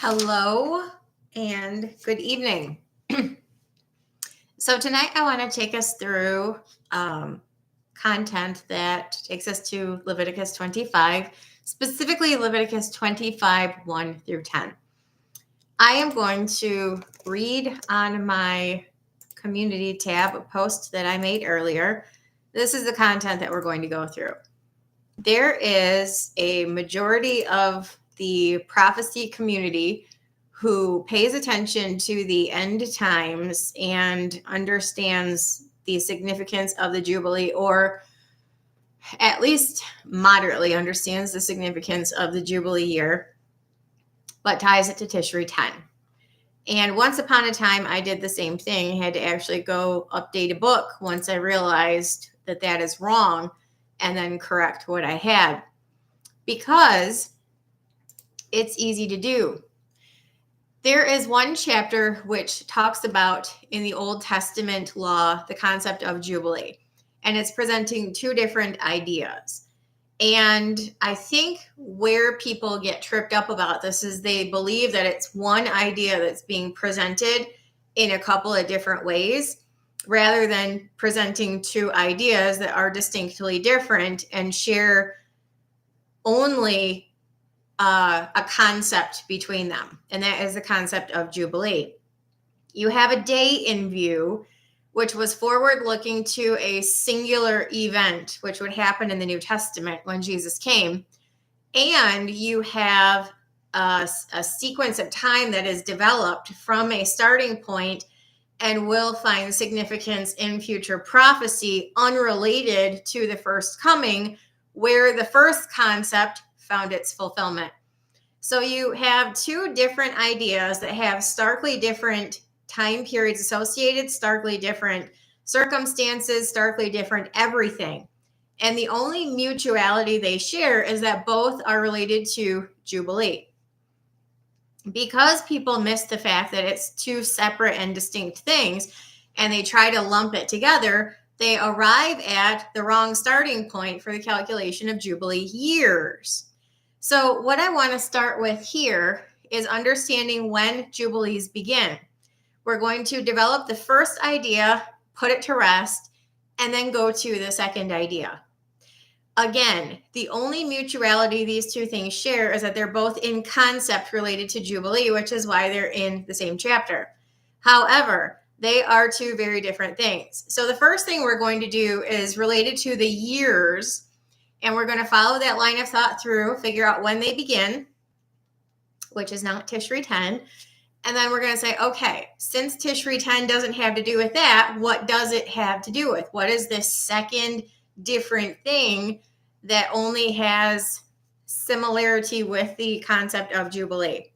Hello and good evening. So tonight I want to take us through content that takes us to Leviticus 25, specifically Leviticus 25, 1 through 10. I am going to read on my community tab a post that I made earlier. This is the content that we're going to go through. There is a majority of the prophecy community who pays attention to the end times and understands the significance of the Jubilee, or at least moderately understands the significance of the Jubilee year, but ties it to Tishri 10. And once upon a time, I did the same thing. I had to actually go update a book once I realized that that is wrong and then correct what I had, because it's easy to do. There is one chapter which talks about, in the Old Testament law, the concept of Jubilee, and it's presenting two different ideas. And I think where people get tripped up about this is they believe that it's one idea that's being presented in a couple of different ways, rather than presenting two ideas that are distinctly different and share only a concept between them, and that is the concept of Jubilee. You have a day in view, which was forward looking to a singular event, which would happen in the New Testament when Jesus came. And you have a sequence of time that is developed from a starting point and will find significance in future prophecy unrelated to the first coming, where the first concept found its fulfillment. So you have two different ideas that have starkly different time periods associated, starkly different circumstances, starkly different everything. And the only mutuality they share is that both are related to Jubilee. Because people miss the fact that it's two separate and distinct things, and they try to lump it together, they arrive at the wrong starting point for the calculation of Jubilee years. So what I want to start with here is understanding when Jubilees begin. We're going to develop the first idea, put it to rest, and then go to the second idea. Again, the only mutuality these two things share is that they're both in concept related to Jubilee, which is why they're in the same chapter. However, they are two very different things. So the first thing we're going to do is related to the years, and we're going to follow that line of thought through, figure out when they begin, which is not Tishri 10. And then we're going to say, okay, since Tishri 10 doesn't have to do with that, what does it have to do with? What is this second different thing that only has similarity with the concept of Jubilee?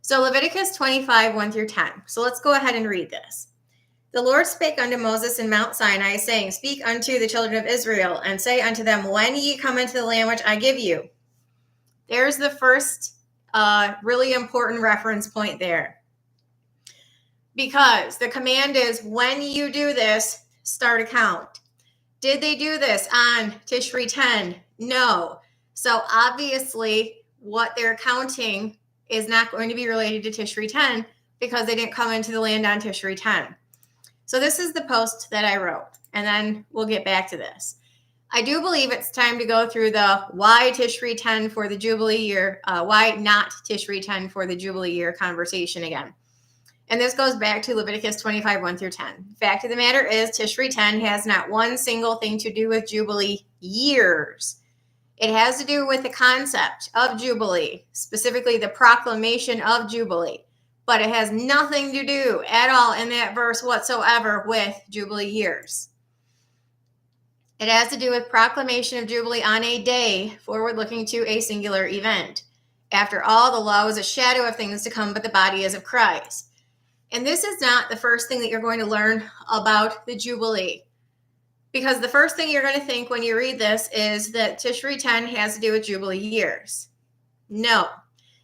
So Leviticus 25, 1 through 10. So let's go ahead and read this. The Lord spake unto Moses in Mount Sinai, saying, Speak unto the children of Israel, and say unto them, When ye come into the land which I give you. There's the first really important reference point there. Because the command is, when you do this, start a count. Did they do this on Tishri 10? No. So obviously, what they're counting is not going to be related to Tishri 10 because they didn't come into the land on Tishri 10. So this is the post that I wrote, and then we'll get back to this. I do believe it's time to go through the why Tishri 10 for the Jubilee year, why not Tishri 10 for the Jubilee year conversation again. And this goes back to Leviticus 25, 1 through 10. Fact of the matter is, Tishri 10 has not one single thing to do with Jubilee years. It has to do with the concept of Jubilee, specifically the proclamation of Jubilee. But it has nothing to do at all in that verse whatsoever with Jubilee years. It has to do with proclamation of Jubilee on a day forward looking to a singular event. After all, the law was a shadow of things to come, but the body is of Christ. And this is not the first thing that you're going to learn about the Jubilee. Because the first thing you're going to think when you read this is that Tishri 10 has to do with Jubilee years. No.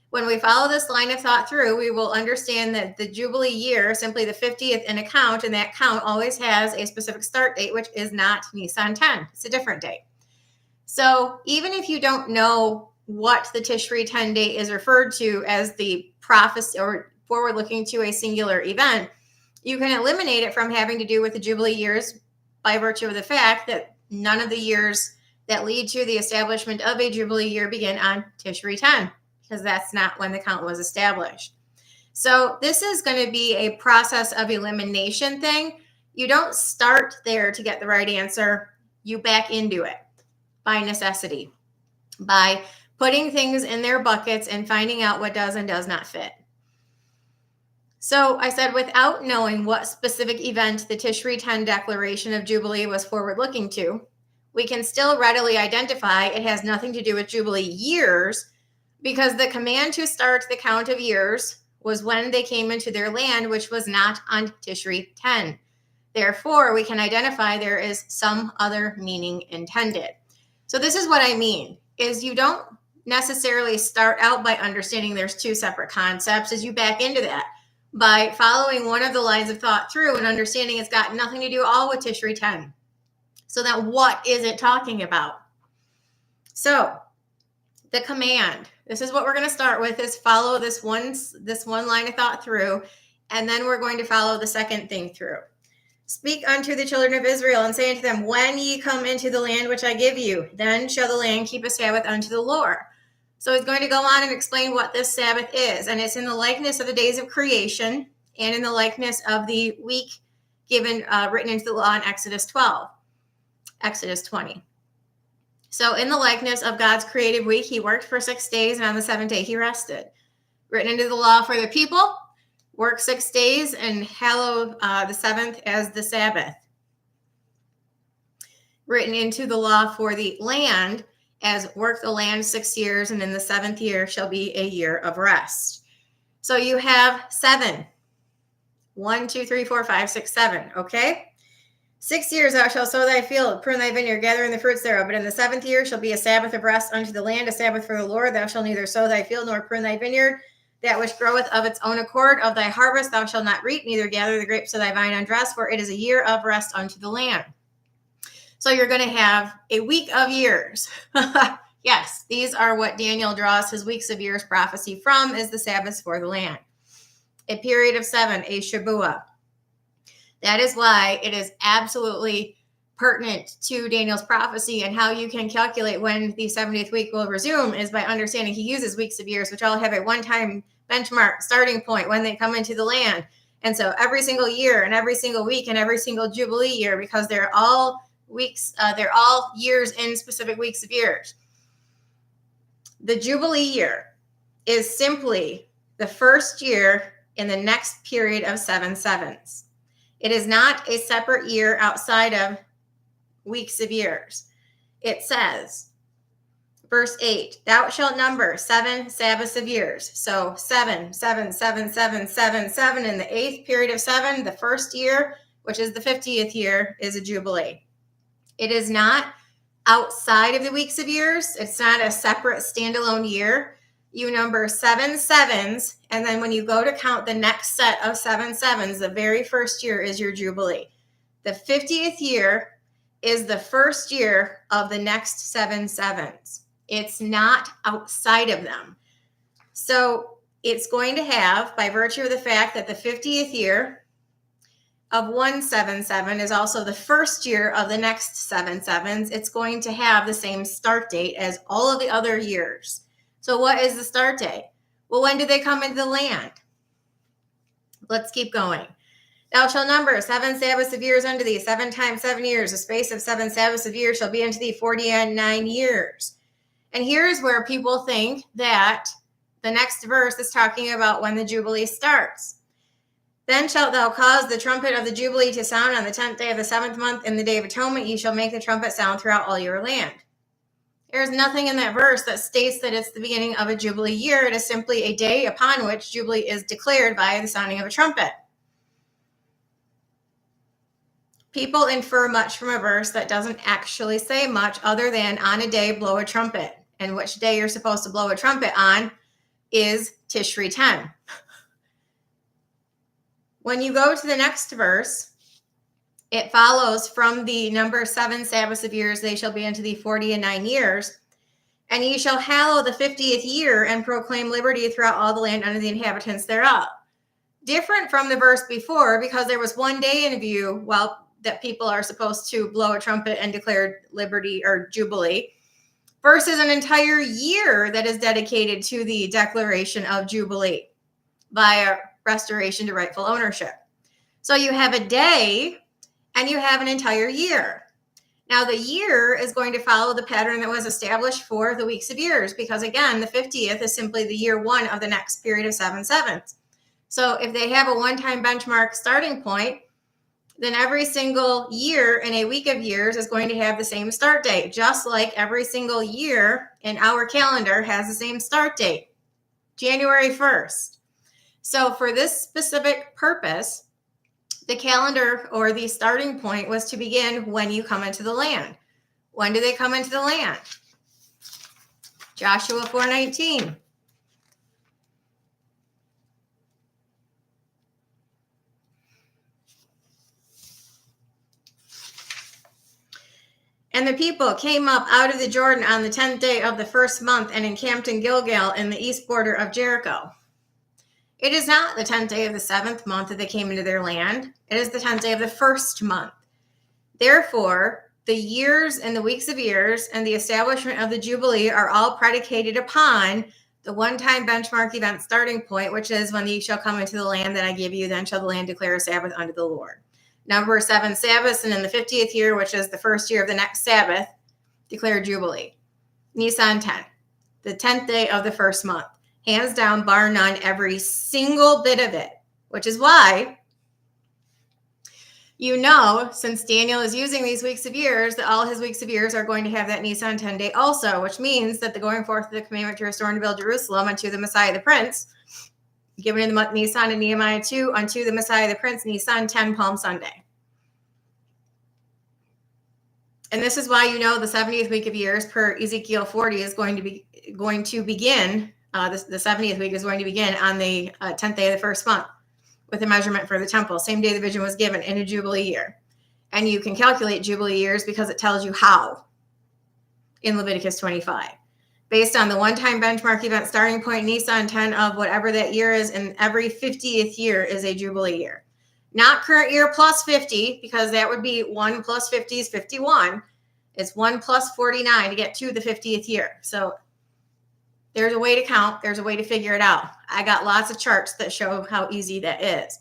When we follow this line of thought through, we will understand that the Jubilee year, simply the 50th in a count, and that count always has a specific start date, which is not Nisan 10. It's a different date. So even if you don't know what the Tishri 10 day is referred to as the prophecy or forward looking to a singular event, you can eliminate it from having to do with the Jubilee years by virtue of the fact that none of the years that lead to the establishment of a Jubilee year begin on Tishri 10, because that's not when the count was established. So this is going to be a process of elimination thing. You don't start there to get the right answer. You back into it by necessity, by putting things in their buckets and finding out what does and does not fit. So I said, without knowing what specific event the Tishri 10 declaration of Jubilee was forward looking to, we can still readily identify it has nothing to do with Jubilee years, because the command to start the count of years was when they came into their land, which was not on Tishri 10. Therefore, we can identify there is some other meaning intended. So this is what I mean, is you don't necessarily start out by understanding there's two separate concepts. As you back into that by following one of the lines of thought through and understanding it's got nothing to do all with Tishri 10. So then what is it talking about? So the command, this is what we're going to start with, is follow this one line of thought through, and then we're going to follow the second thing through. Speak unto the children of Israel and say unto them, when ye come into the land which I give you, then shall the land keep a Sabbath unto the Lord. So he's going to go on and explain what this Sabbath is. And it's in the likeness of the days of creation and in the likeness of the week given, written into the law in Exodus 20. So in the likeness of God's creative week, he worked for 6 days, and on the seventh day he rested. Written into the law for the people, work 6 days and hallow the seventh as the Sabbath. Written into the law for the land, as work the land 6 years, and in the seventh year shall be a year of rest. So you have 7. 1, 2, 3, 4, 5, 6, 7. Okay? 6 years thou shalt sow thy field, prune thy vineyard, gather in the fruits thereof. But in the seventh year shall be a Sabbath of rest unto the land, a Sabbath for the Lord. Thou shalt neither sow thy field nor prune thy vineyard. That which groweth of its own accord of thy harvest thou shalt not reap, neither gather the grapes of thy vine undressed, for it is a year of rest unto the land. So you're going to have a week of years. Yes, these are what Daniel draws his weeks of years prophecy from, is the Sabbaths for the land. A period of 7, a Shabuah. That is why it is absolutely pertinent to Daniel's prophecy, and how you can calculate when the 70th week will resume is by understanding he uses weeks of years, which all have a one-time benchmark starting point when they come into the land. And so every single year and every single week and every single Jubilee year, because they're all weeks, they're all years in specific weeks of years. The Jubilee year is simply the first year in the next period of 7 sevens. It is not a separate year outside of weeks of years. It says, verse 8, thou shalt number 7 Sabbaths of years. So 7, 7, 7, 7, 7, 7 in the 8th period of 7, the first year, which is the 50th year, is a Jubilee. It is not outside of the weeks of years. It's not a separate standalone year. You number 7 sevens, and then when you go to count the next set of 7 sevens, the very first year is your Jubilee. The 50th year is the first year of the next 7 sevens. It's not outside of them. So it's going to have, by virtue of the fact that the 50th year of 177 is also the first year of the next 7 sevens, it's going to have the same start date as all of the other years. So what is the start date? Well, when do they come into the land? Let's keep going. Thou shalt number 7 Sabbaths of years unto thee, 7 times 7 years. The space of 7 Sabbaths of years shall be unto thee 49 years. And here's where people think that the next verse is talking about when the Jubilee starts. Then shalt thou cause the trumpet of the Jubilee to sound on the 10th day of the 7th month. In the day of atonement ye shall make the trumpet sound throughout all your land. There's nothing in that verse that states that it's the beginning of a Jubilee year. It is simply a day upon which Jubilee is declared by the sounding of a trumpet. People infer much from a verse that doesn't actually say much other than on a day blow a trumpet. And which day you're supposed to blow a trumpet on is Tishri 10. When you go to the next verse, it follows from the number 7 Sabbaths of years, they shall be unto thee 49 years. And ye shall hallow the 50th year and proclaim liberty throughout all the land unto the inhabitants thereof. Different from the verse before, because there was one day in view, well, that people are supposed to blow a trumpet and declare liberty or jubilee, versus an entire year that is dedicated to the declaration of jubilee via restoration to rightful ownership. So you have a day and you have an entire year. Now, the year is going to follow the pattern that was established for the weeks of years, because again, the 50th is simply the year one of the next period of 7 7s. So if they have a one-time benchmark starting point, then every single year in a week of years is going to have the same start date, just like every single year in our calendar has the same start date, January 1st. So for this specific purpose, the calendar or the starting point was to begin when you come into the land. When do they come into the land? Joshua 4:19. And the people came up out of the Jordan on the 10th day of the first month and encamped in Gilgal in the east border of Jericho. It is not the 10th day of the 7th month that they came into their land. It is the 10th day of the first month. Therefore, the years and the weeks of years and the establishment of the Jubilee are all predicated upon the one-time benchmark event starting point, which is when ye shall come into the land that I give you, then shall the land declare a Sabbath unto the Lord. Number 7 Sabbaths, and in the 50th year, which is the first year of the next Sabbath, declare Jubilee. Nisan 10, the 10th day of the first month. Hands down, bar none, every single bit of it, which is why, you know, since Daniel is using these weeks of years, that all his weeks of years are going to have that Nisan 10 day also, which means that the going forth of the commandment to restore and to build Jerusalem unto the Messiah the Prince, given in the month Nisan and Nehemiah 2, unto the Messiah the Prince, Nisan 10, Palm Sunday. And this is why, you know, the 70th week of years per Ezekiel 40 is going to begin. The 70th week is going to begin on the 10th day of the first month with a measurement for the temple. Same day the vision was given in a Jubilee year. And you can calculate Jubilee years because it tells you how in Leviticus 25. Based on the one-time benchmark event starting point, Nisan 10 of whatever that year is, and every 50th year is a Jubilee year. Not current year plus 50, because that would be 1 plus 50 is 51. It's 1 plus 49 to get to the 50th year. So there's a way to count. There's a way to figure it out. I got lots of charts that show how easy that is.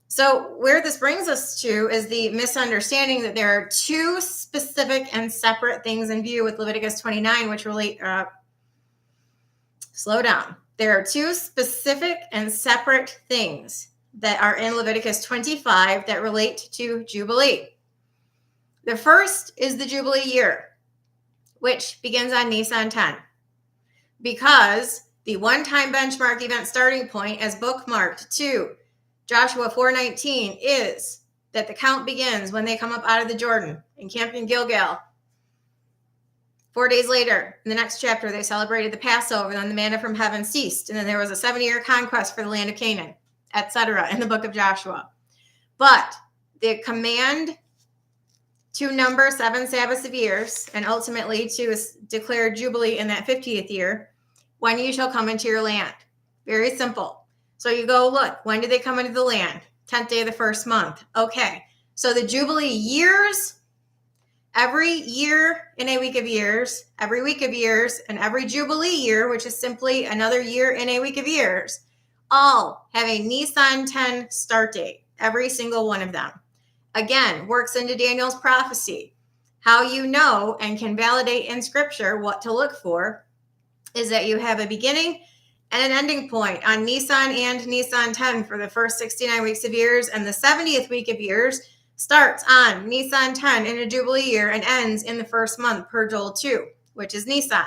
So where this brings us to is the misunderstanding that there are two specific and separate things in view with Leviticus 29, which relate, slow down. There are two specific and separate things that are in Leviticus 25 that relate to Jubilee. The first is the Jubilee year, which begins on Nisan 10. Because the one-time benchmark event starting point, as bookmarked to Joshua 4:19, is that the count begins when they come up out of the Jordan and camped in Gilgal. 4 days later, in the next chapter, they celebrated the Passover, and then the manna from heaven ceased, and then there was a 7-year conquest for the land of Canaan, etc., in the book of Joshua. But the command to number 7 Sabbaths of years, and ultimately to declare Jubilee in that 50th year, when you shall come into your land. Very simple. So you go, look, when did they come into the land? 10th day of the first month. Okay. So the Jubilee years, every year in a week of years, every week of years, and every Jubilee year, which is simply another year in a week of years, all have a Nisan 10 start date, every single one of them. Again, works into Daniel's prophecy. How you know and can validate in scripture what to look for is that you have a beginning and an ending point on Nisan and Nisan 10 for the first 69 weeks of years, and the 70th week of years starts on Nisan 10 in a Jubilee year and ends in the first month per Joel 2, which is Nisan.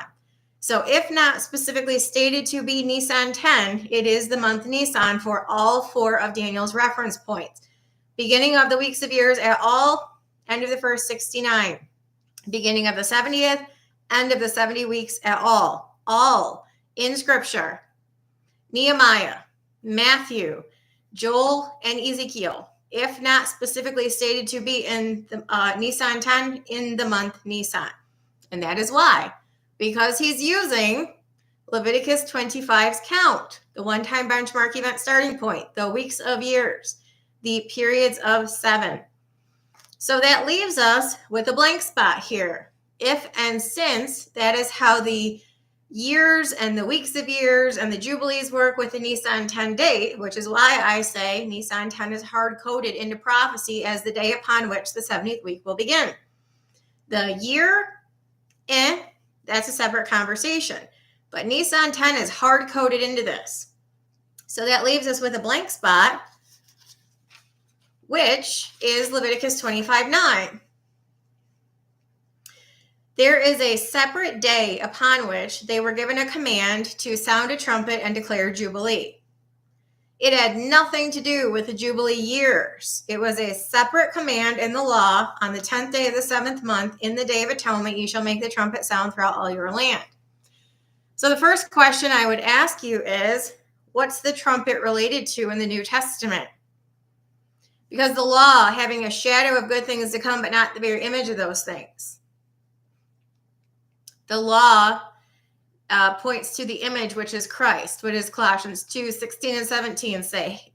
So if not specifically stated to be Nisan 10, it is the month Nisan for all 4 of Daniel's reference points. Beginning of the weeks of years at all, end of the first 69. Beginning of the 70th, end of the 70 weeks at all in scripture. Nehemiah, Matthew, Joel, and Ezekiel, if not specifically stated to be in the, Nisan 10, in the month Nisan. And that is why, because he's using Leviticus 25's count, the one-time benchmark event starting point, the weeks of years, the periods of 7. So that leaves us with a blank spot here. If and since, that is how the years and the weeks of years and the jubilees work with the Nisan 10 date, which is why I say Nisan 10 is hard-coded into prophecy as the day upon which the 70th week will begin. The year, that's a separate conversation. But Nisan 10 is hard-coded into this. So that leaves us with a blank spot, which is Leviticus 25:9. There is a separate day upon which they were given a command to sound a trumpet and declare Jubilee. It had nothing to do with the Jubilee years. It was a separate command in the law. On the 10th day of the 7th month, in the Day of Atonement, you shall make the trumpet sound throughout all your land. So the first question I would ask you is, what's the trumpet related to in the New Testament? Because the law, having a shadow of good things to come, but not the very image of those things. The law points to the image, which is Christ. What does Colossians 2:16 and 17 say?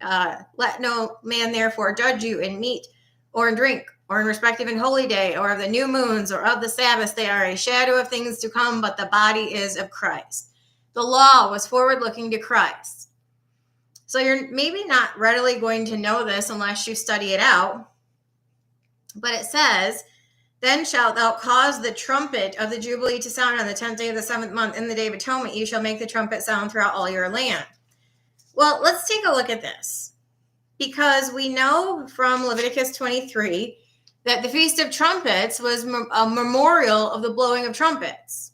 Let no man therefore judge you in meat or in drink or in respect of an holy day or of the new moons or of the Sabbaths. They are a shadow of things to come, but the body is of Christ. The law was forward looking to Christ. So you're maybe not readily going to know this unless you study it out. But it says, then shalt thou cause the trumpet of the Jubilee to sound on the 10th day of the 7th month. In the Day of Atonement, you shall make the trumpet sound throughout all your land. Well, let's take a look at this. Because we know from Leviticus 23 that the Feast of Trumpets was a memorial of the blowing of trumpets.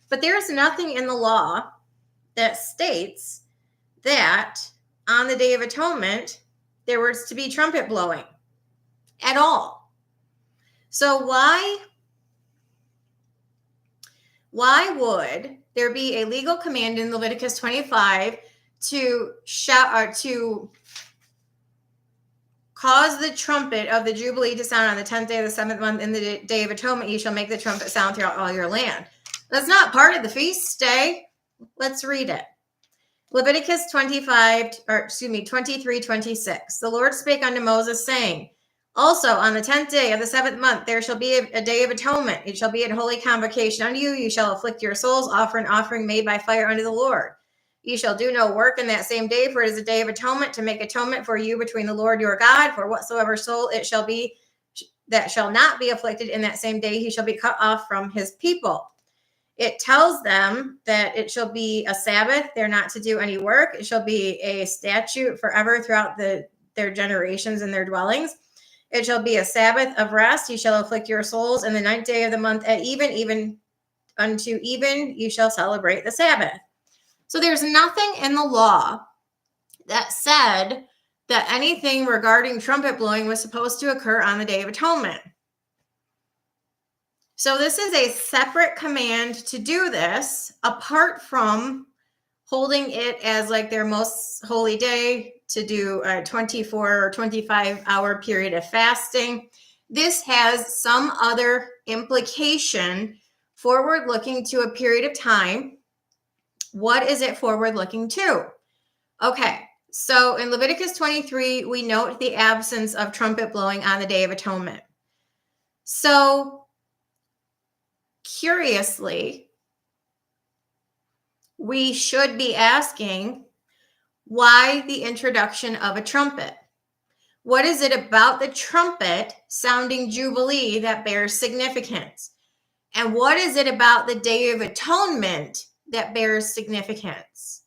But there's nothing in the law that states that on the Day of Atonement, there was to be trumpet blowing at all. So why would there be a legal command in Leviticus 25 to cause the trumpet of the Jubilee to sound on the 10th day of the 7th month? In the Day of Atonement, you shall make the trumpet sound throughout all your land. That's not part of the feast day. Let's read it. Leviticus 23:26. The Lord spake unto Moses, saying, also on the 10th day of the 7th month, there shall be a day of atonement. It shall be a holy convocation unto you. You shall afflict your souls, offer an offering made by fire unto the Lord. You shall do no work in that same day, for it is a day of atonement, to make atonement for you between the Lord your God. For whatsoever soul it shall be that shall not be afflicted in that same day, he shall be cut off from his people. It tells them that it shall be a Sabbath. They're not to do any work. It shall be a statute forever throughout their generations and their dwellings. It shall be a Sabbath of rest. You shall afflict your souls. In the 9th day of the month at even unto even, you shall celebrate the Sabbath. So there's nothing in the law that said that anything regarding trumpet blowing was supposed to occur on the Day of Atonement. So this is a separate command to do this, apart from holding it as like their most holy day, to do a 24 or 25-hour period of fasting. This has some other implication forward-looking to a period of time. What is it forward-looking to? Okay, so in Leviticus 23, we note the absence of trumpet blowing on the Day of Atonement. So, curiously, we should be asking, why the introduction of a trumpet? What is it about the trumpet sounding Jubilee that bears significance? And what is it about the Day of Atonement that bears significance?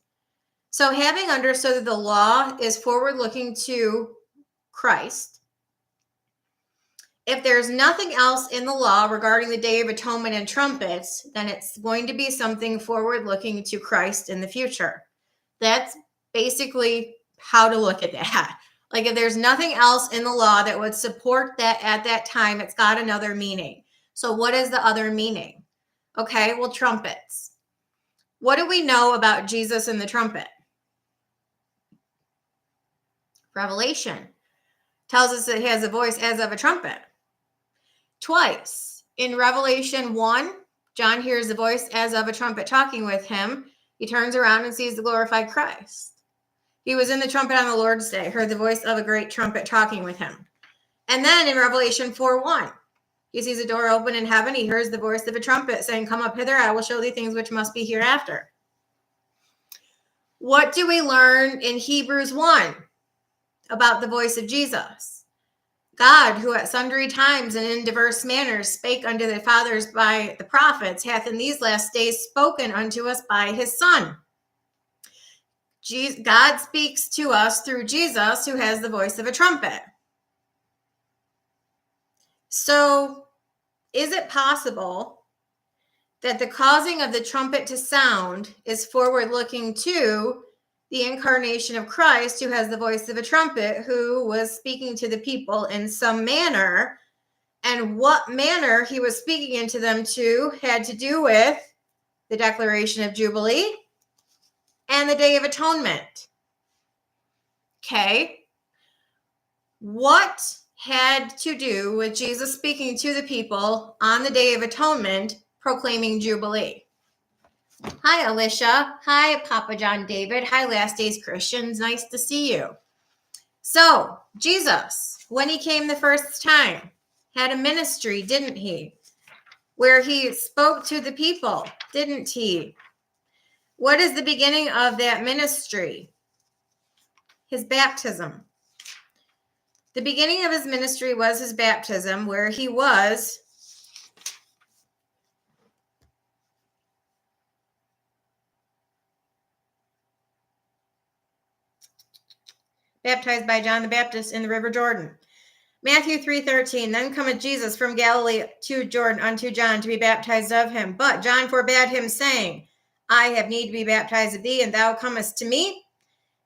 So having understood that the law is forward-looking to Christ, if there's nothing else in the law regarding the Day of Atonement and trumpets, then it's going to be something forward-looking to Christ in the future. That's basically how to look at that. Like if there's nothing else in the law that would support that at that time, it's got another meaning. So what is the other meaning? Okay, well, trumpets. What do we know about Jesus and the trumpet? Revelation tells us that he has a voice as of a trumpet. Twice. In Revelation 1, John hears the voice as of a trumpet talking with him. He turns around and sees the glorified Christ. He was in the trumpet on the Lord's day, heard the voice of a great trumpet talking with him. And then in Revelation 4:1, he sees a door open in heaven. He hears the voice of a trumpet saying, "Come up hither, I will show thee things which must be hereafter." What do we learn in Hebrews 1 about the voice of Jesus? God, who at sundry times and in diverse manners spake unto the fathers by the prophets, hath in these last days spoken unto us by his Son. God speaks to us through Jesus, who has the voice of a trumpet. So, is it possible that the causing of the trumpet to sound is forward looking to the incarnation of Christ, who has the voice of a trumpet, who was speaking to the people in some manner, and what manner he was speaking into them to had to do with the declaration of Jubilee and the Day of Atonement. Okay. What had to do with Jesus speaking to the people on the Day of Atonement, proclaiming Jubilee? Hi, Alicia. Hi, Papa John David. Hi, Last Days Christians. Nice to see you. So, Jesus, when he came the first time, had a ministry, didn't he? Where he spoke to the people, didn't he? What is the beginning of that ministry? His baptism. The beginning of his ministry was his baptism, where he was baptized by John the Baptist in the river Jordan. Matthew 3:13, then cometh Jesus from Galilee to Jordan unto John to be baptized of him. But John forbade him, saying, I have need to be baptized of thee, and thou comest to me?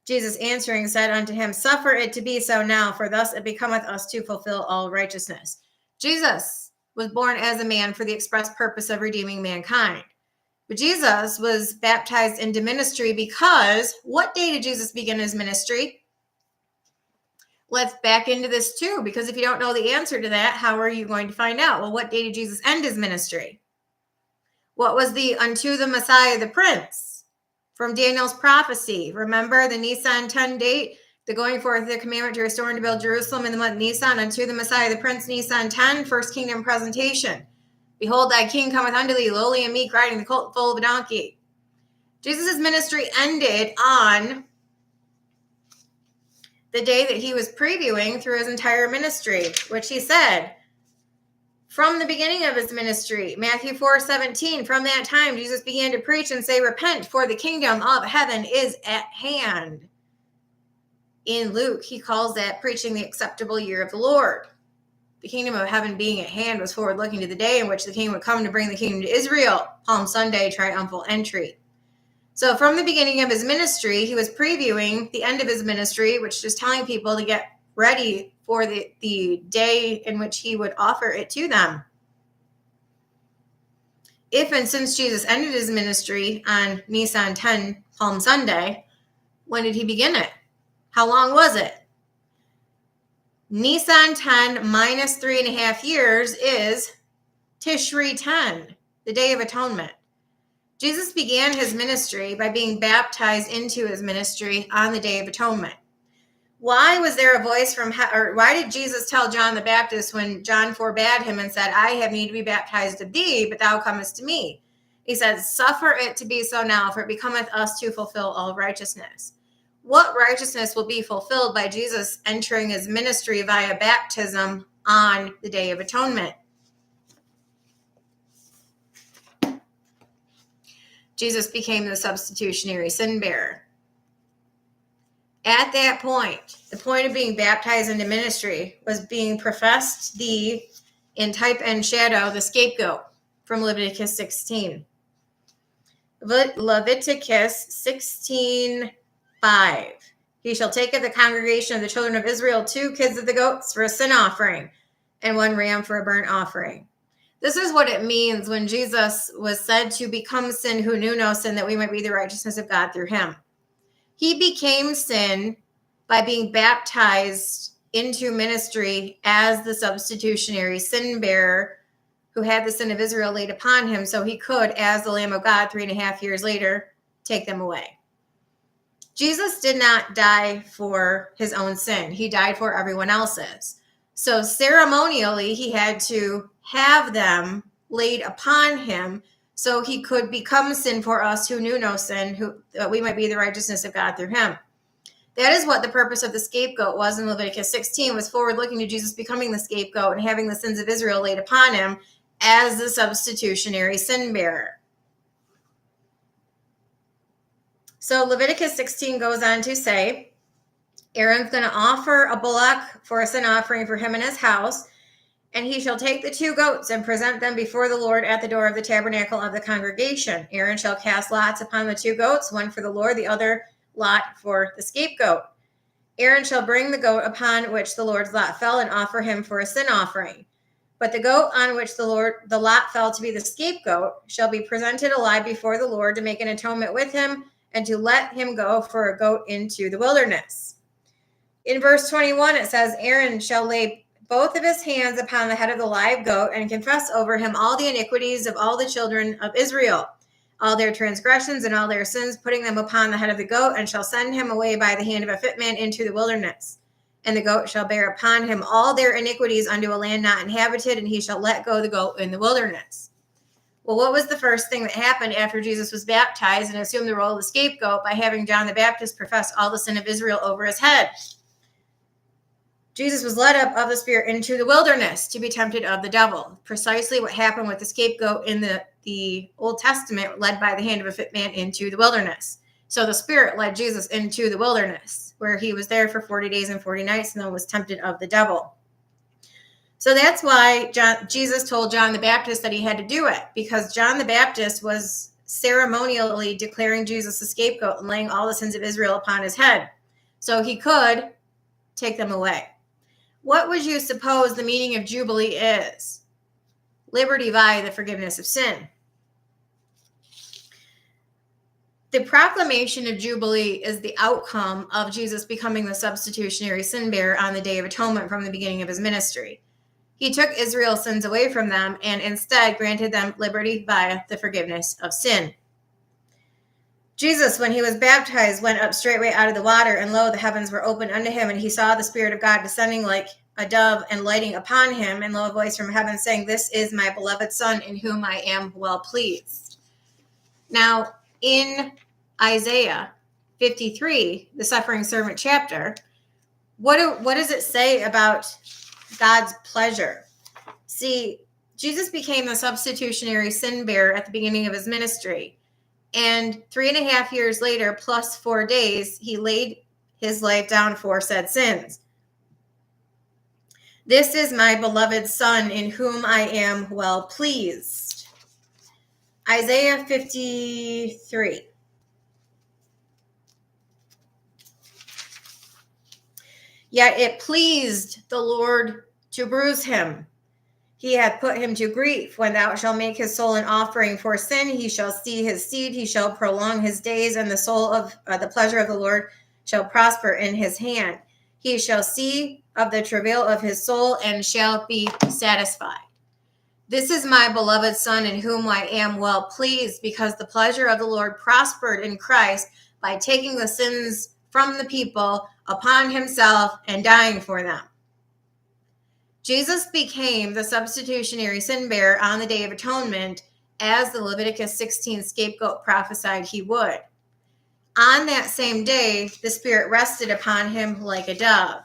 Jesus answering said unto him, suffer it to be so now, for thus it becometh us to fulfill all righteousness. Jesus was born as a man for the express purpose of redeeming mankind. But Jesus was baptized into ministry because what day did Jesus begin his ministry? Let's back into this too, because if you don't know the answer to that, how are you going to find out? Well, what day did Jesus end his ministry? What was the unto the Messiah, the Prince, from Daniel's prophecy? Remember the Nisan 10 date, the going forth of the commandment to restore and to build Jerusalem in the month Nisan, unto the Messiah, the Prince, Nisan 10, first kingdom presentation. Behold, thy king cometh unto thee, lowly and meek, riding the colt full of a donkey. Jesus' ministry ended on the day that he was previewing through his entire ministry, which he said from the beginning of his ministry, Matthew 4:17, from that time Jesus began to preach and say, repent, for the kingdom of heaven is at hand. In Luke, he calls that preaching the acceptable year of the Lord. The kingdom of heaven being at hand was forward looking to the day in which the king would come to bring the kingdom to Israel. Palm Sunday, triumphal entry. So from the beginning of his ministry, he was previewing the end of his ministry, which is telling people to get ready for the day in which he would offer it to them. If and since Jesus ended his ministry on Nisan 10, Palm Sunday, when did he begin it? How long was it? Nisan 10 minus 3.5 years is Tishri 10, the Day of Atonement. Jesus began his ministry by being baptized into his ministry on the Day of Atonement. Why was there a voice from or why did Jesus tell John the Baptist when John forbade him and said, I have need to be baptized of thee, but thou comest to me? He said, suffer it to be so now, for it becometh us to fulfill all righteousness. What righteousness will be fulfilled by Jesus entering his ministry via baptism on the Day of Atonement? Jesus became the substitutionary sin bearer. At that point, the point of being baptized into ministry was being professed in type and shadow, the scapegoat from Leviticus 16. Leviticus 16:5. He shall take of the congregation of the children of Israel 2 kids of the goats for a sin offering and 1 ram for a burnt offering. This is what it means when Jesus was said to become sin who knew no sin, that we might be the righteousness of God through him. He became sin by being baptized into ministry as the substitutionary sin bearer who had the sin of Israel laid upon him, so he could, as the Lamb of God, 3.5 years later, take them away. Jesus did not die for his own sin. He died for everyone else's. So ceremonially, he had to have them laid upon him so he could become sin for us who knew no sin, who we might be the righteousness of God through him. That is what the purpose of the scapegoat was in Leviticus 16, was forward looking to Jesus becoming the scapegoat and having the sins of Israel laid upon him as the substitutionary sin bearer. So Leviticus 16 goes on to say, Aaron's going to offer a bullock for a sin offering for him and his house, and he shall take the 2 goats and present them before the Lord at the door of the tabernacle of the congregation. Aaron shall cast lots upon the 2 goats, one for the Lord, the other lot for the scapegoat. Aaron shall bring the goat upon which the Lord's lot fell and offer him for a sin offering. But the goat on which the lot fell to be the scapegoat shall be presented alive before the Lord to make an atonement with him and to let him go for a goat into the wilderness. In verse 21, it says, Aaron shall lay both of his hands upon the head of the live goat and confess over him all the iniquities of all the children of Israel, all their transgressions and all their sins, putting them upon the head of the goat, and shall send him away by the hand of a fit man into the wilderness. And the goat shall bear upon him all their iniquities unto a land not inhabited, and he shall let go the goat in the wilderness. Well, what was the first thing that happened after Jesus was baptized and assumed the role of the scapegoat by having John the Baptist profess all the sin of Israel over his head? Jesus was led up of the Spirit into the wilderness to be tempted of the devil. Precisely what happened with the scapegoat in the Old Testament, led by the hand of a fit man into the wilderness. So the Spirit led Jesus into the wilderness, where he was there for 40 days and 40 nights and then was tempted of the devil. So that's why Jesus told John the Baptist that he had to do it, because John the Baptist was ceremonially declaring Jesus the scapegoat and laying all the sins of Israel upon his head, so he could take them away. What would you suppose the meaning of Jubilee is? Liberty via the forgiveness of sin. The proclamation of Jubilee is the outcome of Jesus becoming the substitutionary sin bearer on the Day of Atonement from the beginning of his ministry. He took Israel's sins away from them and instead granted them liberty via the forgiveness of sin. Jesus, when he was baptized, went up straightway out of the water, and lo, the heavens were opened unto him, and he saw the Spirit of God descending like a dove and lighting upon him, and lo, a voice from heaven saying, This is my beloved Son, in whom I am well pleased. Now, in Isaiah 53, the suffering servant chapter, what does it say about God's pleasure? See, Jesus became the substitutionary sin bearer at the beginning of his ministry. And 3.5 years later, plus 4 days, he laid his life down for said sins. This is my beloved Son, in whom I am well pleased. Isaiah 53. Yet it pleased the Lord to bruise him. He hath put him to grief. When thou shalt make his soul an offering for sin, he shall see his seed, he shall prolong his days, and the soul of the pleasure of the Lord shall prosper in his hand. He shall see of the travail of his soul and shall be satisfied. This is my beloved Son, in whom I am well pleased, because the pleasure of the Lord prospered in Christ by taking the sins from the people upon himself and dying for them. Jesus became the substitutionary sin bearer on the Day of Atonement, as the Leviticus 16 scapegoat prophesied he would. On that same day, the Spirit rested upon him like a dove.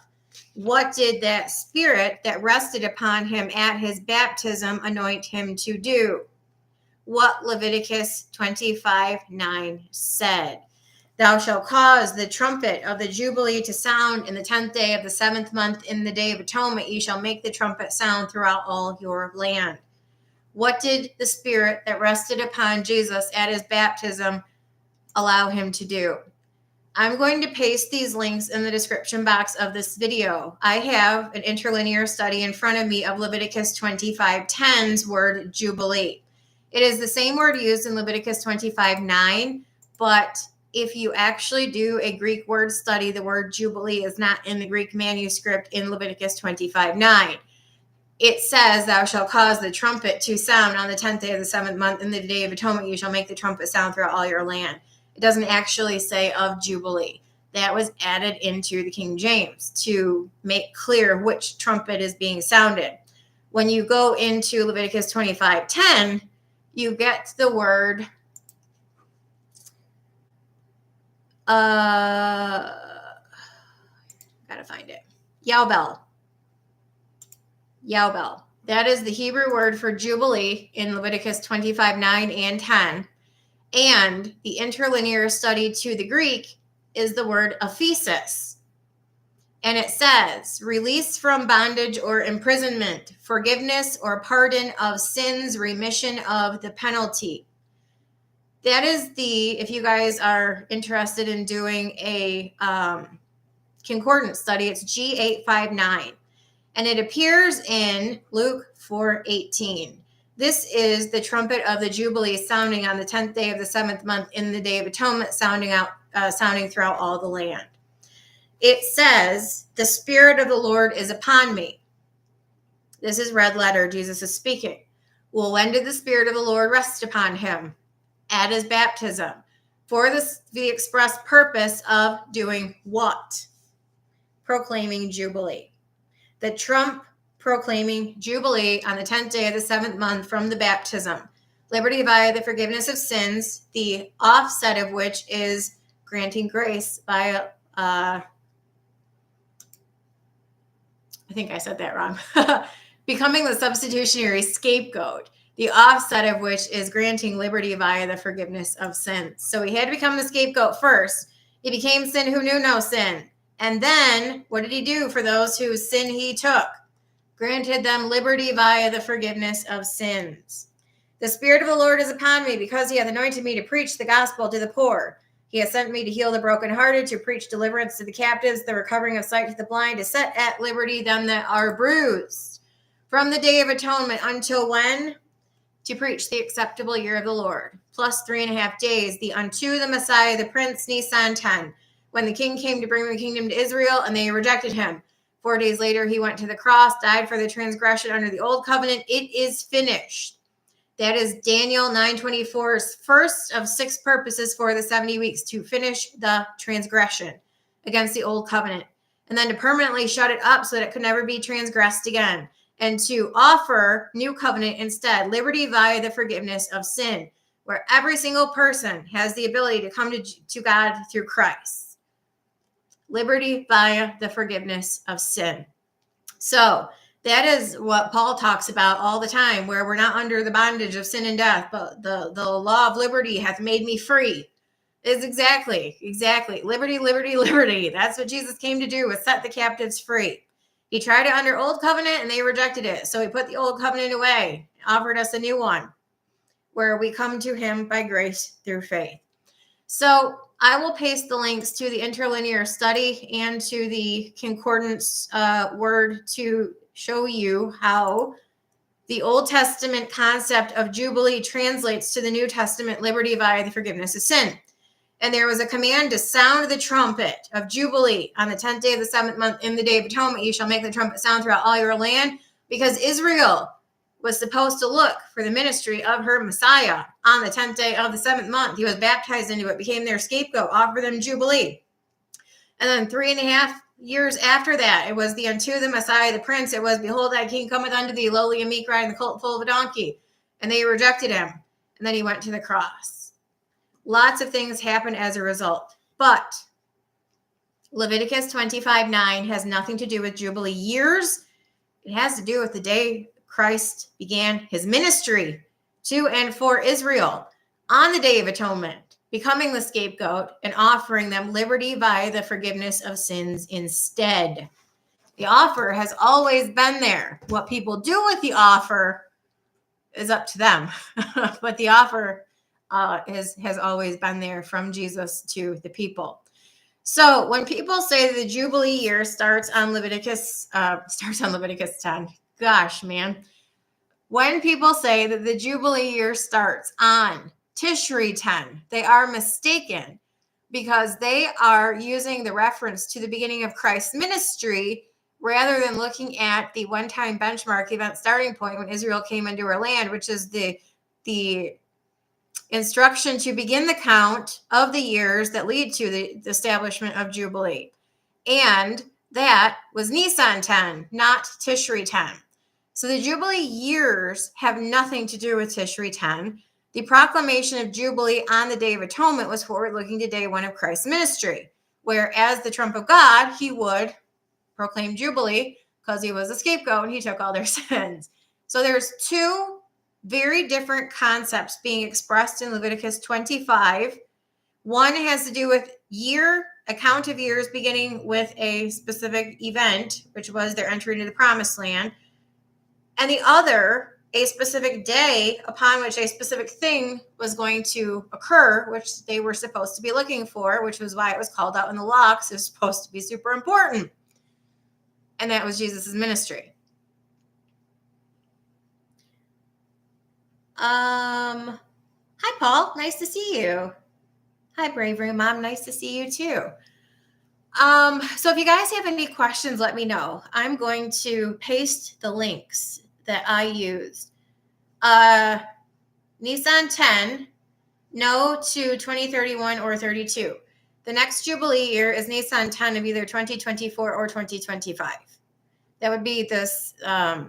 What did that Spirit that rested upon him at his baptism anoint him to do? What Leviticus 25:9 said. Thou shalt cause the trumpet of the Jubilee to sound in the 10th day of the 7th month in the Day of Atonement. Ye shall make the trumpet sound throughout all your land. What did the Spirit that rested upon Jesus at his baptism allow him to do? I'm going to paste these links in the description box of this video. I have an interlinear study in front of me of Leviticus 25:10's word Jubilee. It is the same word used in Leviticus 25:9, but if you actually do a Greek word study, the word Jubilee is not in the Greek manuscript in Leviticus 25:9. it says, thou shalt cause the trumpet to sound on the 10th day of the 7th month. In the day of atonement, you shall make the trumpet sound throughout all your land. It doesn't actually say of Jubilee. That was added into the King James to make clear which trumpet is being sounded. When you go into Leviticus 25:10, you get the word gotta find it. Yaubel. Yaubel. That is the Hebrew word for Jubilee in Leviticus 25:9 and 10. And the interlinear study to the Greek is the word aphesis. And it says, release from bondage or imprisonment, forgiveness or pardon of sins, remission of the penalty. That is if you guys are interested in doing a concordance study, it's G859. And it appears in Luke 4:18. This is the trumpet of the Jubilee sounding on the 10th day of the 7th month in the Day of Atonement, sounding throughout all the land. It says, the Spirit of the Lord is upon me. This is red letter. Jesus is speaking. Well, when did the Spirit of the Lord rest upon him? At his baptism. For the express purpose of doing what? Proclaiming Jubilee. The trump proclaiming Jubilee on the 10th day of the 7th month from the baptism. Liberty via the forgiveness of sins, the offset of which is granting grace by I think I said that wrong. Becoming the substitutionary scapegoat, the offset of which is granting liberty via the forgiveness of sins. So he had to become the scapegoat first. He became sin who knew no sin. And then what did he do for those whose sin he took? Granted them liberty via the forgiveness of sins. The Spirit of the Lord is upon me because he hath anointed me to preach the gospel to the poor. He has sent me to heal the brokenhearted, to preach deliverance to the captives, the recovering of sight to the blind, to set at liberty them that are bruised. From the day of atonement until when? To preach the acceptable year of the Lord. Plus 3.5 days, the unto the Messiah, the Prince, Nisan 10. When the king came to bring the kingdom to Israel, and they rejected him. 4 days later, he went to the cross, died for the transgression under the old covenant. It is finished. That is Daniel 9:24's first of 6 purposes for the 70 weeks, to finish the transgression against the old covenant, and then to permanently shut it up so that it could never be transgressed again, and to offer new covenant instead, liberty via the forgiveness of sin, where every single person has the ability to come to God through Christ. Liberty via the forgiveness of sin. So that is what Paul talks about all the time, where we're not under the bondage of sin and death, but the law of liberty hath made me free. Is exactly. Liberty, liberty, liberty. That's what Jesus came to do, was set the captives free. He tried it under old covenant and they rejected it. So he put the old covenant away, offered us a new one, where we come to him by grace through faith. So I will paste the links to the interlinear study and to the concordance word to show you how the Old Testament concept of Jubilee translates to the New Testament liberty via the forgiveness of sin. And there was a command to sound the trumpet of Jubilee on the 10th day of the 7th month in the Day of Atonement. You shall make the trumpet sound throughout all your land, because Israel was supposed to look for the ministry of her Messiah on the 10th day of the 7th month. He was baptized into it, became their scapegoat, offered them Jubilee. And then 3.5 years after that, it was the unto the Messiah, the Prince. It was, behold, thy king cometh unto thee, lowly and meek, riding the colt full of a donkey. And they rejected him. And then he went to the cross. Lots of things happened as a result. But Leviticus 25:9 has nothing to do with Jubilee years. It has to do with the day Christ began his ministry to and for Israel on the Day of Atonement, becoming the scapegoat and offering them liberty via the forgiveness of sins instead. The offer has always been there. What people do with the offer is up to them. But the offer has always been there from Jesus to the people. So when people say the Jubilee year starts on Leviticus 10, gosh, man. When people say that the Jubilee year starts on Tishri 10, they are mistaken, because they are using the reference to the beginning of Christ's ministry rather than looking at the one-time benchmark event starting point when Israel came into her land, which is the instruction to begin the count of the years that lead to the establishment of Jubilee. And that was Nisan 10, not Tishri 10. So the Jubilee years have nothing to do with Tishri 10. The proclamation of Jubilee on the Day of Atonement was forward looking to day one of Christ's ministry, where as the trump of God, he would proclaim Jubilee because he was a scapegoat and he took all their sins. So there's two very different concepts being expressed in Leviticus 25. One has to do with a count of years beginning with a specific event, which was their entry into the promised land. And the other, a specific day upon which a specific thing was going to occur, which they were supposed to be looking for, which was why it was called out in the law, because it was supposed to be super important. And that was Jesus' ministry. Hi, Paul. Nice to see you. Hi, Bravery Mom. Nice to see you too. So if you guys have any questions, let me know. I'm going to paste the links that I used. Nisan 10, no to 2031 or 32. The next Jubilee year is Nisan 10 of either 2024 or 2025. That would be this the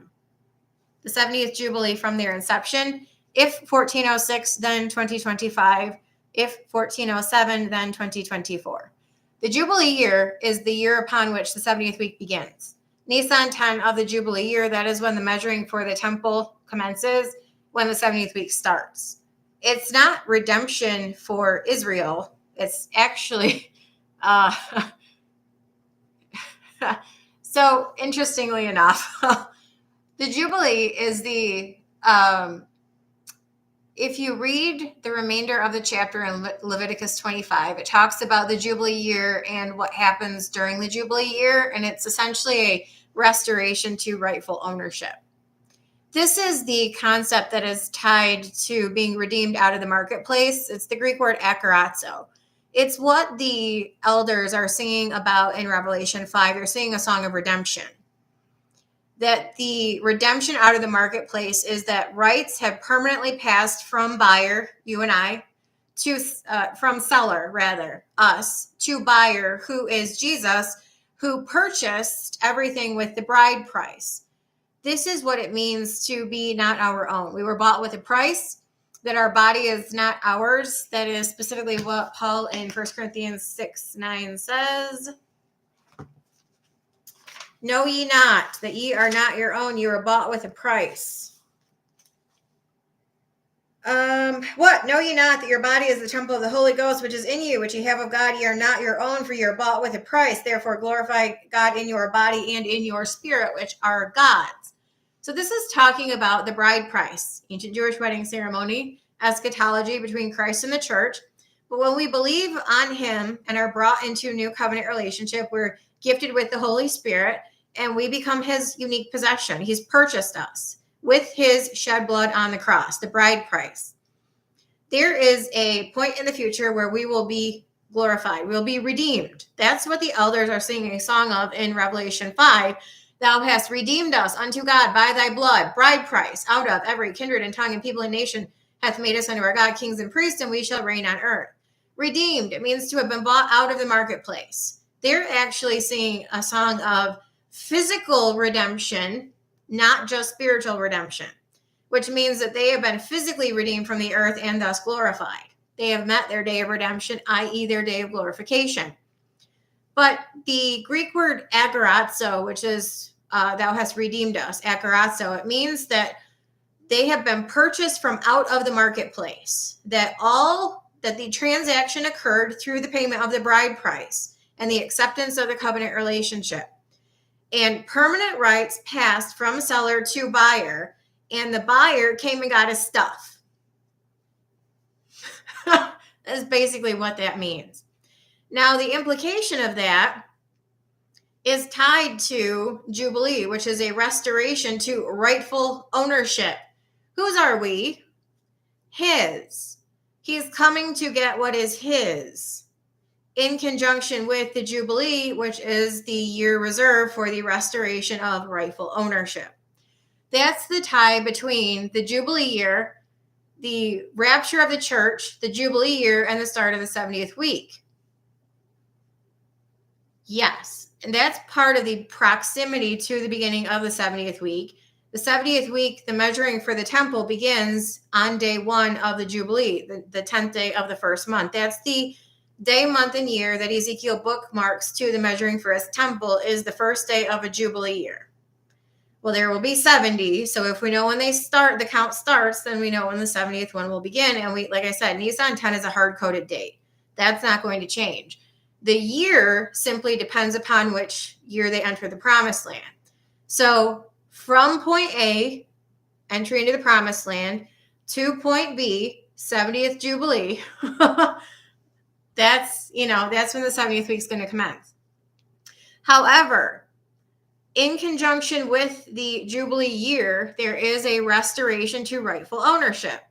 70th Jubilee from their inception. If 1406, then 2025. If 1407, then 2024. The Jubilee year is the year upon which the 70th week begins. Nisan 10 of the Jubilee year, that is when the measuring for the temple commences, when the 70th week starts. It's not redemption for Israel. It's actually, so interestingly enough, the Jubilee is if you read the remainder of the chapter in Leviticus 25, it talks about the Jubilee year and what happens during the Jubilee year, and it's essentially a restoration to rightful ownership. This is the concept that is tied to being redeemed out of the marketplace. It's the Greek word akaratzo. It's what the elders are singing about in Revelation 5. They're singing a song of redemption. That the redemption out of the marketplace is that rights have permanently passed from buyer, you and I, to from seller, rather, us, to buyer, who is Jesus, who purchased everything with the bride price. This is what it means to be not our own. We were bought with a price, that our body is not ours. That is specifically what Paul in 1 Corinthians 6:9 says. Know ye not that ye are not your own, you are bought with a price. What? Know ye not that your body is the temple of the Holy Ghost, which is in you, which ye have of God? Ye are not your own, for ye are bought with a price. Therefore glorify God in your body and in your spirit, which are God's. So this is talking about the bride price, ancient Jewish wedding ceremony, eschatology between Christ and the church. But when we believe on him and are brought into a new covenant relationship, we're gifted with the Holy Spirit, and we become his unique possession. He's purchased us with his shed blood on the cross, the bride price. There is a point in the future where we will be glorified. We'll be redeemed. That's what the elders are singing a song of in Revelation 5. Thou hast redeemed us unto God by thy blood, bride price, out of every kindred and tongue and people and nation hath made us unto our God kings and priests, and we shall reign on earth. Redeemed, it means to have been bought out of the marketplace. They're actually singing a song of physical redemption, not just spiritual redemption, which means that they have been physically redeemed from the earth and thus glorified. They have met their day of redemption, i.e. their day of glorification. But the Greek word agarazzo, which is thou hast redeemed us, agarazzo, it means that they have been purchased from out of the marketplace, that the transaction occurred through the payment of the bride price and the acceptance of the covenant relationship. And permanent rights passed from seller to buyer, and the buyer came and got his stuff. That's basically what that means. Now, the implication of that is tied to Jubilee, which is a restoration to rightful ownership. Whose are we? His. He's coming to get what is his. in conjunction with the Jubilee, which is the year reserved for the restoration of rightful ownership. That's the tie between the Jubilee year, the rapture of the church, the Jubilee year, and the start of the 70th week. Yes, and that's part of the proximity to the beginning of the 70th week. The 70th week, the measuring for the temple begins on day 1 of the Jubilee, the 10th day of the first month. That's the day, month, and year that Ezekiel bookmarks to the measuring for his temple is the first day of a Jubilee year. Well, there will be 70. So if we know when they start, the count starts, then we know when the 70th one will begin. And we, like I said, Nisan 10 is a hard-coded date. That's not going to change. The year simply depends upon which year they enter the promised land. So from point A, entry into the promised land, to point B, 70th Jubilee, that's when the 70th week is going to commence. However, in conjunction with the Jubilee year, there is a restoration to rightful ownership.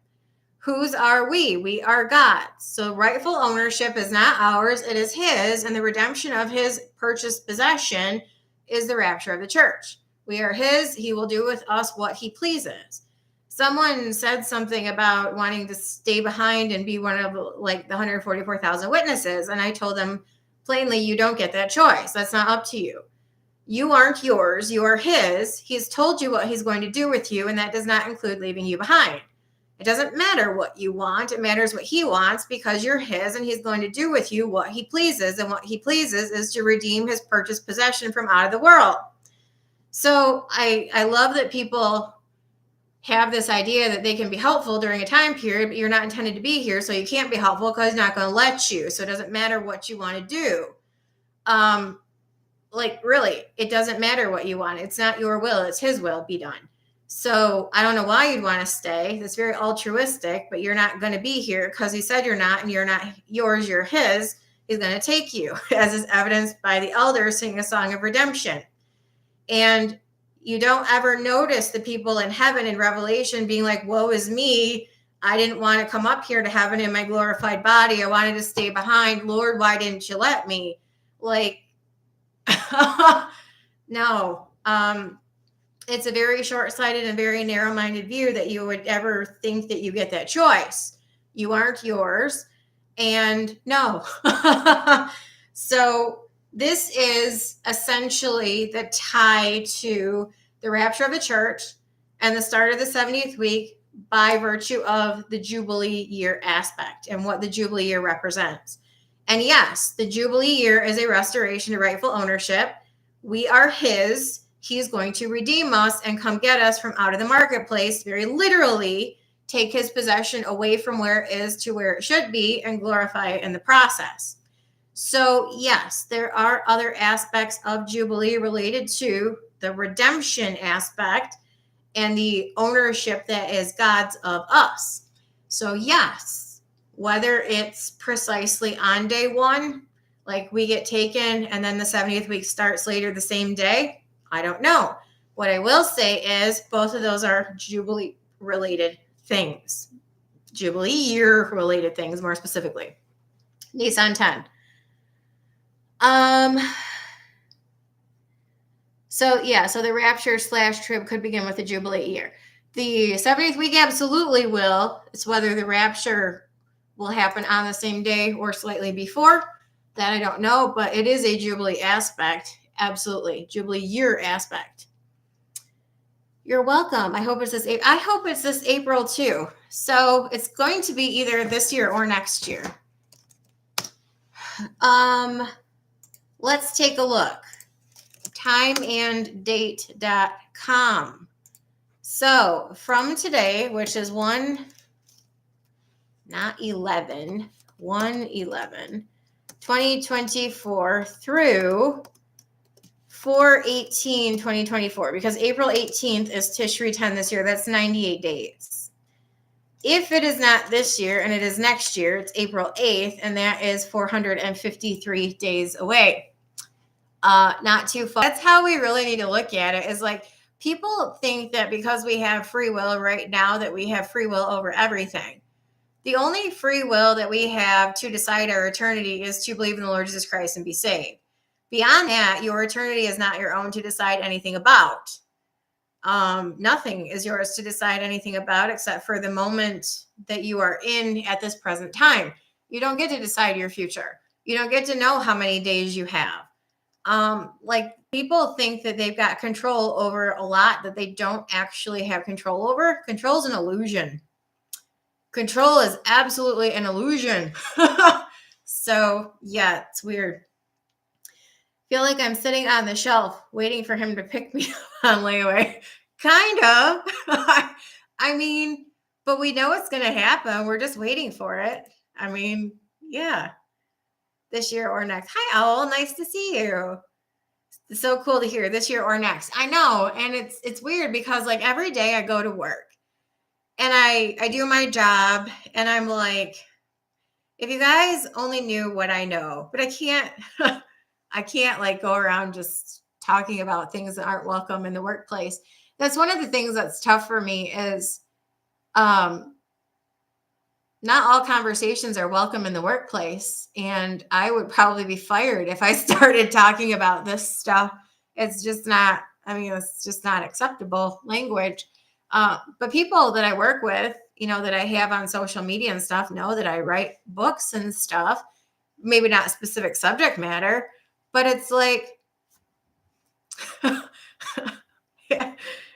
Whose are we? We are God's. So rightful ownership is not ours, it is his, and the redemption of his purchased possession is the rapture of the church. We are his, he will do with us what he pleases. Someone said something about wanting to stay behind and be one of the 144,000 witnesses, and I told them plainly, you don't get that choice. That's not up to you. You aren't yours, you are his. He's told you what he's going to do with you, and that does not include leaving you behind. It doesn't matter what you want. It matters what he wants, because you're his, and he's going to do with you what he pleases. And what he pleases is to redeem his purchased possession from out of the world. So I love that people have this idea that they can be helpful during a time period, but you're not intended to be here, so you can't be helpful because he's not going to let you. So it doesn't matter what you want to do. Really, it doesn't matter what you want. It's not your will. It's his will be done. So I don't know why you'd want to stay. That's very altruistic, but you're not going to be here because he said you're not, and you're not yours, you're his. He's going to take you, as is evidenced by the elders singing a song of redemption. And you don't ever notice the people in heaven in Revelation being like, woe is me. I didn't want to come up here to heaven in my glorified body. I wanted to stay behind. Lord, why didn't you let me? No. It's a very short-sighted and very narrow-minded view that you would ever think that you get that choice. You aren't yours. And no. So this is essentially the tie to the rapture of the church and the start of the 70th week by virtue of the Jubilee year aspect and what the Jubilee year represents. And yes, the Jubilee year is a restoration to rightful ownership. We are his. He's going to redeem us and come get us from out of the marketplace, very literally take his possession away from where it is to where it should be and glorify it in the process. So yes, there are other aspects of Jubilee related to the redemption aspect and the ownership that is God's of us. So yes, whether it's precisely on day 1, like we get taken and then the 70th week starts later the same day, I don't know. What I will say is both of those are Jubilee related things. Jubilee year related things, more specifically. Nisan 10. So the rapture / trib could begin with the Jubilee year. The 70th week absolutely will. It's whether the rapture will happen on the same day or slightly before. That I don't know, but it is a Jubilee aspect. Absolutely. Jubilee year aspect. You're welcome. I hope it's this April too. So it's going to be either this year or next year. Let's take a look. timeanddate.com. So from today, which is 1/11/2024 through 4/18/2024, because April 18th is Tishri 10 this year. That's 98 days. If it is not this year and it is next year, it's April 8th, and that is 453 days away. Not too far. That's how we really need to look at it, is like people think that because we have free will right now that we have free will over everything. The only free will that we have to decide our eternity is to believe in the Lord Jesus Christ and be saved. Beyond that, your eternity is not your own to decide anything about. Nothing is yours to decide anything about except for the moment that you are in at this present time. You don't get to decide your future. You don't get to know how many days you have. Like people think that they've got control over a lot that they don't actually have control over. Control is an illusion. Control is absolutely an illusion. So yeah, it's weird. Feel like I'm sitting on the shelf waiting for him to pick me up on layaway. Kind of. I mean, but we know it's going to happen. We're just waiting for it. I mean, yeah. This year or next. Hi, Owl. Nice to see you. It's so cool to hear this year or next. I know. And it's weird because like every day I go to work and I do my job and I'm like, if you guys only knew what I know, but I can't I can't like go around just talking about things that aren't welcome in the workplace. That's one of the things that's tough for me is not all conversations are welcome in the workplace. And I would probably be fired if I started talking about this stuff. It's just not, I mean, it's just not acceptable language. But people that I work with, you know, that I have on social media and stuff know that I write books and stuff, maybe not specific subject matter, but it's like,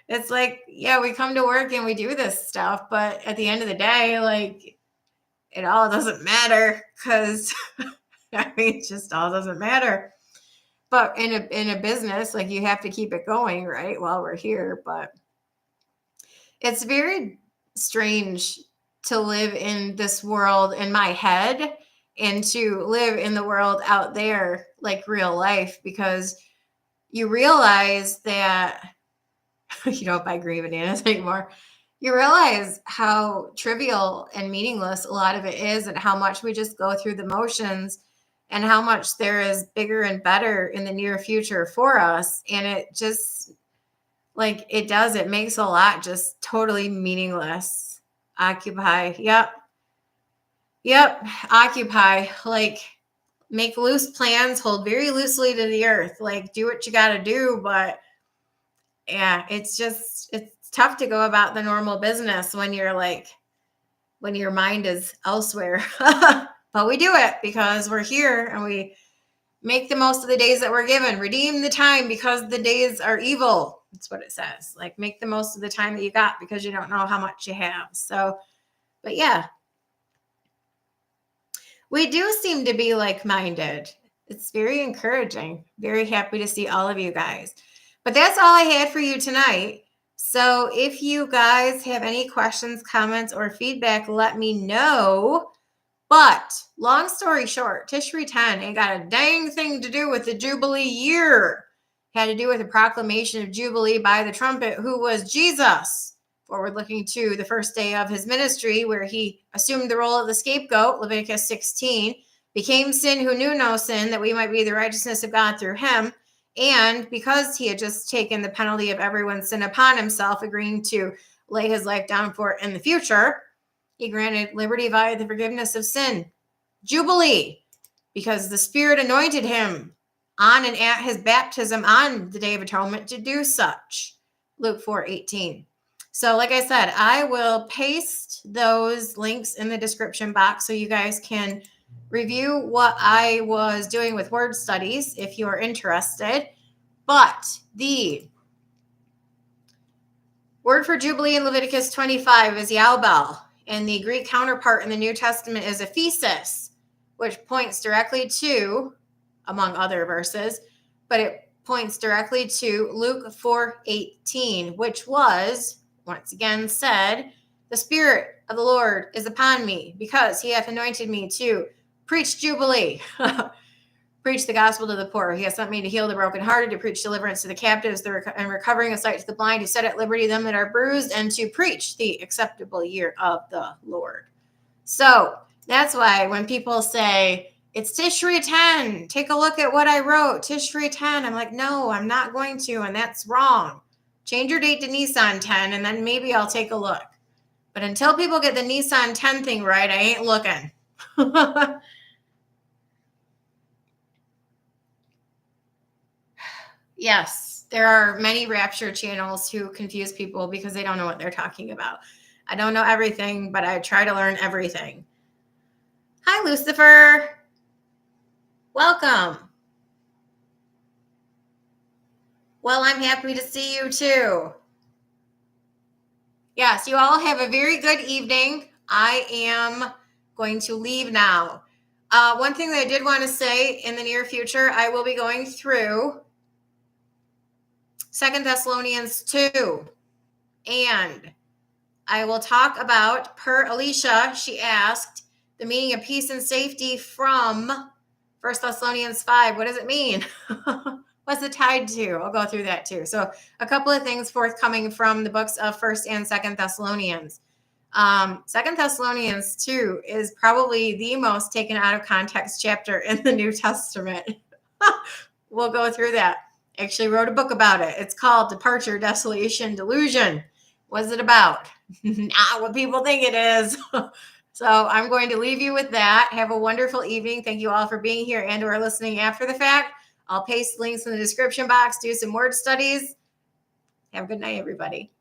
it's like, yeah, we come to work and we do this stuff, but at the end of the day, like, it all doesn't matter because I mean, it just all doesn't matter. But in a business, like you have to keep it going, right? While we're here. But it's very strange to live in this world in my head and to live in the world out there, like real life, because you realize that you don't buy green bananas anymore. You realize how trivial and meaningless a lot of it is and how much we just go through the motions and how much there is bigger and better in the near future for us. And it just like it makes a lot just totally meaningless. Occupy. Yep. Occupy. Like make loose plans, hold very loosely to the earth. Like do what you got to do. But yeah, it's tough to go about the normal business when your mind is elsewhere. But we do it because we're here and we make the most of the days that we're given. Redeem the time because the days are evil. That's what it says. Like make the most of the time that you got because you don't know how much you have. So, but yeah, we do seem to be like-minded. It's very encouraging. Very happy to see all of you guys. But that's all I had for you tonight. So if you guys have any questions, comments, or feedback, let me know. But long story short, Tishri 10 ain't got a dang thing to do with the Jubilee year. It had to do with the proclamation of Jubilee by the trumpet, who was Jesus. Forward looking to the first day of his ministry, where he assumed the role of the scapegoat, Leviticus 16, became sin who knew no sin, that we might be the righteousness of God through him. And because he had just taken the penalty of everyone's sin upon himself, agreeing to lay his life down for it in the future, he granted liberty via the forgiveness of sin. Jubilee, because the Spirit anointed him on and at his baptism on the Day of Atonement to do such. Luke 4:18. So like I said, I will paste those links in the description box so you guys can review what I was doing with word studies if you're interested. But the word for Jubilee in Leviticus 25 is Yaubel, and the Greek counterpart in the New Testament is Ephesus, which points directly to, among other verses, but it points directly to Luke 4:18, which was, once again said, the Spirit of the Lord is upon me, because he hath anointed me to preach Jubilee, preach the gospel to the poor. He has sent me to heal the brokenhearted, to preach deliverance to the captives, and recovering of sight to the blind, to set at liberty them that are bruised, and to preach the acceptable year of the Lord. So that's why when people say, it's Tishri 10, take a look at what I wrote, Tishri 10, I'm like, no, I'm not going to, and that's wrong. Change your date to Nissan 10, and then maybe I'll take a look. But until people get the Nissan 10 thing right, I ain't looking. Yes, there are many rapture channels who confuse people because they don't know what they're talking about. I don't know everything, but I try to learn everything. Hi, Lucifer. Welcome. Well, I'm happy to see you too. Yes, you all have a very good evening. I am going to leave now. One thing that I did want to say, in the near future, I will be going through 2 Thessalonians 2. And I will talk about, per Alicia, she asked, the meaning of peace and safety from 1 Thessalonians 5. What does it mean? What's it tied to? I'll go through that too. So a couple of things forthcoming from the books of 1st and 2nd Thessalonians. 2nd Thessalonians 2 is probably the most taken out of context chapter in the New Testament. We'll go through that. Actually wrote a book about it. It's called Departure, Desolation, Delusion. What's it about? Not what people think it is. So I'm going to leave you with that. Have a wonderful evening. Thank you all for being here and or listening after the fact. I'll paste links in the description box. Do some word studies. Have a good night, everybody.